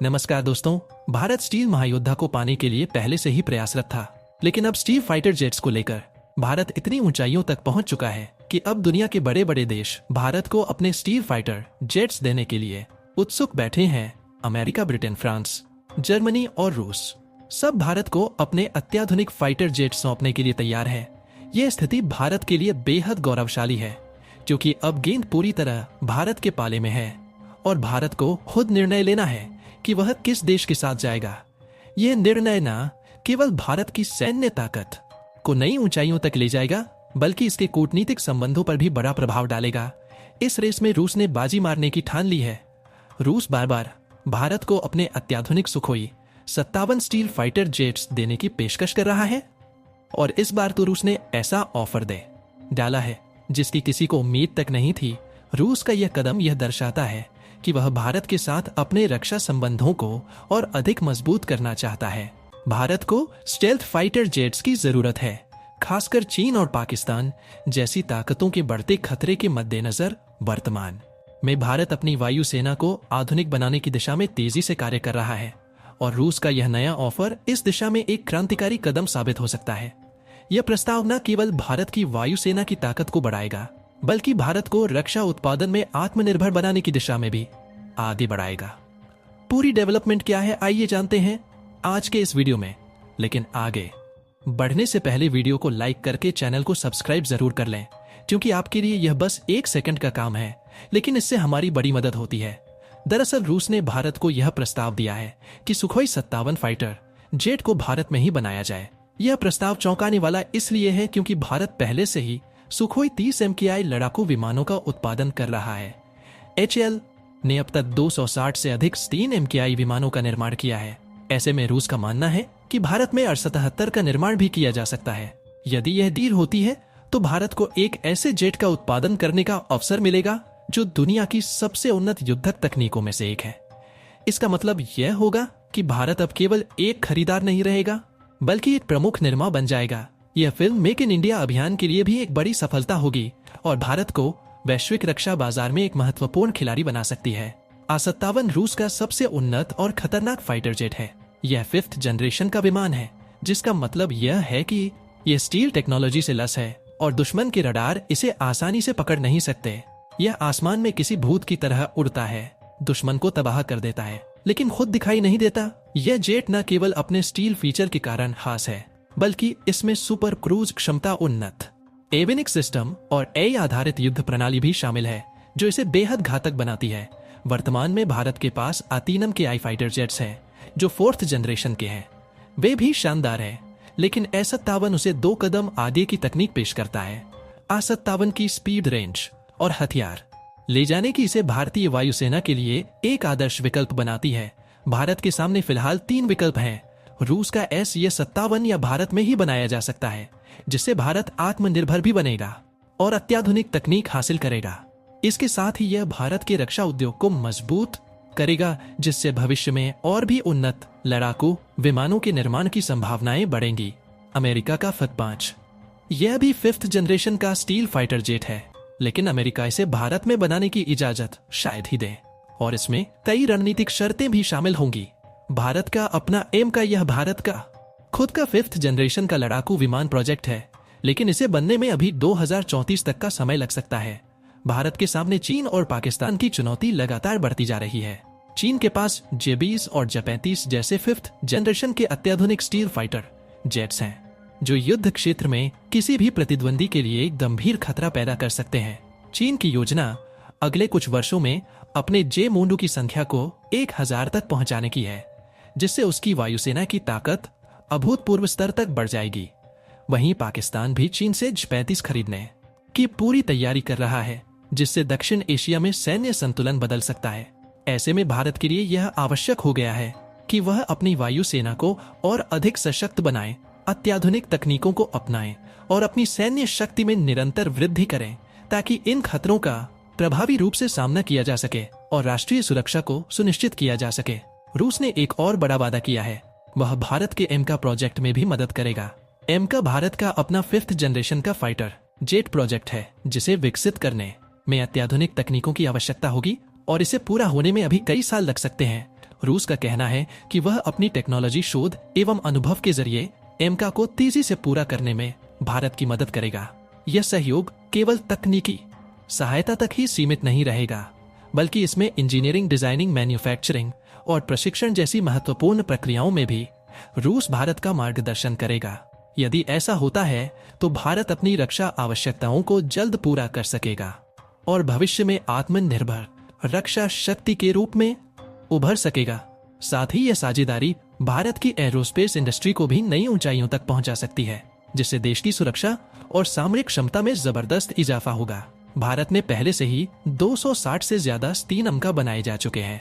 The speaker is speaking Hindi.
नमस्कार दोस्तों। भारत स्टील महायोद्धा को पाने के लिए पहले से ही प्रयासरत था, लेकिन अब स्टील फाइटर जेट्स को लेकर भारत इतनी ऊंचाइयों तक पहुंच चुका है कि अब दुनिया के बड़े बड़े देश भारत को अपने स्टील फाइटर जेट्स देने के लिए उत्सुक बैठे हैं। अमेरिका, ब्रिटेन, फ्रांस, जर्मनी और रूस सब भारत को अपने अत्याधुनिक फाइटर जेट सौंपने के लिए तैयार है। यह स्थिति भारत के लिए बेहद गौरवशाली है, क्योंकि अब गेंद पूरी तरह भारत के पाले में है और भारत को खुद निर्णय लेना है कि वह किस देश के साथ जाएगा। यह निर्णय न केवल भारत की सैन्य ताकत को नई ऊंचाइयों तक ले जाएगा, बल्कि इसके कूटनीतिक संबंधों पर भी बड़ा प्रभाव डालेगा। इस रेस में रूस ने बाजी मारने की ठान ली है। रूस बार बार भारत को अपने अत्याधुनिक सुखोई 57 स्टील फाइटर जेट्स देने की पेशकश कर रहा है, और इस बार तो रूस ने ऐसा ऑफर दे डाला है जिसकी किसी को उम्मीद तक नहीं थी। रूस का यह कदम यह दर्शाता है कि वह भारत के साथ अपने रक्षा संबंधों को और अधिक मजबूत करना चाहता है। भारत को स्टेल्थ फाइटर जेट्स की जरूरत है, खासकर चीन और पाकिस्तान जैसी ताकतों के बढ़ते खतरे के मद्देनजर। वर्तमान में भारत अपनी वायुसेना को आधुनिक बनाने की दिशा में तेजी से कार्य कर रहा है, और रूस का यह नया ऑफर इस दिशा में एक क्रांतिकारी कदम साबित हो सकता है। यह प्रस्ताव न केवल भारत की वायुसेना की ताकत को बढ़ाएगा, बल्कि भारत को रक्षा उत्पादन में आत्मनिर्भर बनाने की दिशा में भी आगे बढ़ाएगा। पूरी डेवलपमेंट क्या है, आइए जानते हैं आज के इस वीडियो में। लेकिन आगे बढ़ने से पहले वीडियो को लाइक करके चैनल को सब्सक्राइब जरूर कर लें, क्योंकि आपके लिए यह बस 1 सेकंड का काम है, लेकिन इससे हमारी बड़ी मदद होती है। दरअसल रूस ने भारत को यह प्रस्ताव दिया है कि सुखोई 57 फाइटर जेट को भारत में ही बनाया जाए। यह प्रस्ताव चौंकाने वाला इसलिए है क्योंकि भारत पहले से ही सुखोई 30 MKI लड़ाकू विमानों का उत्पादन कर रहा है। HAL ने अब तक 260 से अधिक 3 MKI विमानों का निर्माण किया है। ऐसे में रूस का मानना है कि भारत में 78 का निर्माण भी किया जा सकता है। यदि यह डील होती है तो भारत को एक ऐसे जेट का उत्पादन करने का अवसर मिलेगा जो दुनिया की सबसे उन्नत युद्धक तकनीकों में से एक है। इसका मतलब यह होगा कि भारत अब केवल एक खरीदार नहीं रहेगा, बल्कि एक प्रमुख निर्माता बन जाएगा। यह फिल्म मेक इन इंडिया अभियान के लिए भी एक बड़ी सफलता होगी और भारत को वैश्विक रक्षा बाजार में एक महत्वपूर्ण खिलाड़ी बना सकती है। A-57 रूस का सबसे उन्नत और खतरनाक फाइटर जेट है। यह 5th जनरेशन का विमान है, जिसका मतलब यह है कि यह स्टील टेक्नोलॉजी से लैस है और दुश्मन के रडार इसे आसानी से पकड़ नहीं सकते। यह आसमान में किसी भूत की तरह उड़ता है, दुश्मन को तबाह कर देता है, लेकिन खुद दिखाई नहीं देता। यह जेट न केवल अपने स्टील फीचर के कारण खास है, बल्कि इसमें सुपर क्रूज क्षमता, उन्नत एविनिक्स सिस्टम और AI आधारित युद्ध प्रणाली भी शामिल है, जो इसे बेहद घातक बनाती है। वर्तमान में भारत के पास A-3 MKI फाइटर जेट्स हैं, जो 4th जनरेशन के हैं। वे भी शानदार हैं, लेकिन A-57 उसे 2 कदम आगे की तकनीक पेश करता है। A-57 की स्पीड, रेंज और हथियार ले जाने की इसे भारतीय वायुसेना के लिए एक आदर्श विकल्प बनाती है। भारत के सामने फिलहाल 3 विकल्प हैं। रूस का S-57 या भारत में ही बनाया जा सकता है, जिससे भारत आत्मनिर्भर भी बनेगा और अत्याधुनिक तकनीक हासिल करेगा। इसके साथ ही यह भारत के रक्षा उद्योग को मजबूत करेगा, जिससे भविष्य में और भी उन्नत लड़ाकू विमानों के निर्माण की संभावनाएं बढ़ेंगी। अमेरिका का F-5 यह भी 5th जनरेशन का स्टील फाइटर जेट है, लेकिन अमेरिका इसे भारत में बनाने की इजाजत शायद ही दे, और इसमें कई रणनीतिक शर्तें भी शामिल होंगी। भारत का अपना एम का यह भारत का खुद का 5th जनरेशन का लड़ाकू विमान प्रोजेक्ट है, लेकिन इसे बनने में अभी 2034 तक का समय लग सकता है। भारत के सामने चीन और पाकिस्तान की चुनौती लगातार बढ़ती जा रही है। चीन के पास J-20 और J-35 जैसे 5th जनरेशन के अत्याधुनिक स्टील फाइटर जेट्स हैं, जो युद्ध क्षेत्र में किसी भी प्रतिद्वंदी के लिए एक गंभीर खतरा पैदा कर सकते हैं। चीन की योजना अगले कुछ वर्षों में अपने J-मोंडू की संख्या को 1000 तक पहुंचाने की है, जिससे उसकी वायुसेना की ताकत अभूतपूर्व स्तर तक बढ़ जाएगी। वहीं पाकिस्तान भी चीन से J-35 खरीदने की पूरी तैयारी कर रहा है, जिससे दक्षिण एशिया में सैन्य संतुलन बदल सकता है। ऐसे में भारत के लिए यह आवश्यक हो गया है कि वह अपनी वायुसेना को और अधिक सशक्त बनाए, अत्याधुनिक तकनीकों को अपनाएं और अपनी सैन्य शक्ति में निरंतर वृद्धि करें, ताकि इन खतरों का प्रभावी रूप से सामना किया जा सके और राष्ट्रीय सुरक्षा को सुनिश्चित किया जा सके। रूस ने एक और बड़ा वादा किया है, वह भारत के एमका प्रोजेक्ट में भी मदद करेगा। एमका भारत का अपना 5th जनरेशन का फाइटर जेट प्रोजेक्ट है, जिसे विकसित करने में अत्याधुनिक तकनीकों की आवश्यकता होगी और इसे पूरा होने में अभी कई साल लग सकते हैं। रूस का कहना है कि वह अपनी टेक्नोलॉजी शोध एवं अनुभव के जरिए एमका को तेजी से पूरा करने में भारत की मदद करेगा। यह सहयोग केवल तकनीकी सहायता तक ही सीमित नहीं रहेगा, बल्कि इसमें इंजीनियरिंग, डिजाइनिंग, मैन्युफैक्चरिंग और प्रशिक्षण जैसी महत्वपूर्ण प्रक्रियाओं में भी रूस भारत का मार्गदर्शन करेगा। यदि ऐसा होता है तो भारत अपनी रक्षा आवश्यकताओं को जल्द पूरा कर सकेगा और भविष्य में आत्मनिर्भर रक्षा शक्ति के रूप में उभर सकेगा। साथ ही यह साझेदारी भारत की एरोस्पेस इंडस्ट्री को भी नई ऊंचाइयों तक पहुंचा सकती है, जिससे देश की सुरक्षा और सामरिक क्षमता में जबरदस्त इजाफा होगा। भारत में पहले से ही 260 से ज्यादा स्टीनअमका बनाए जा चुके हैं।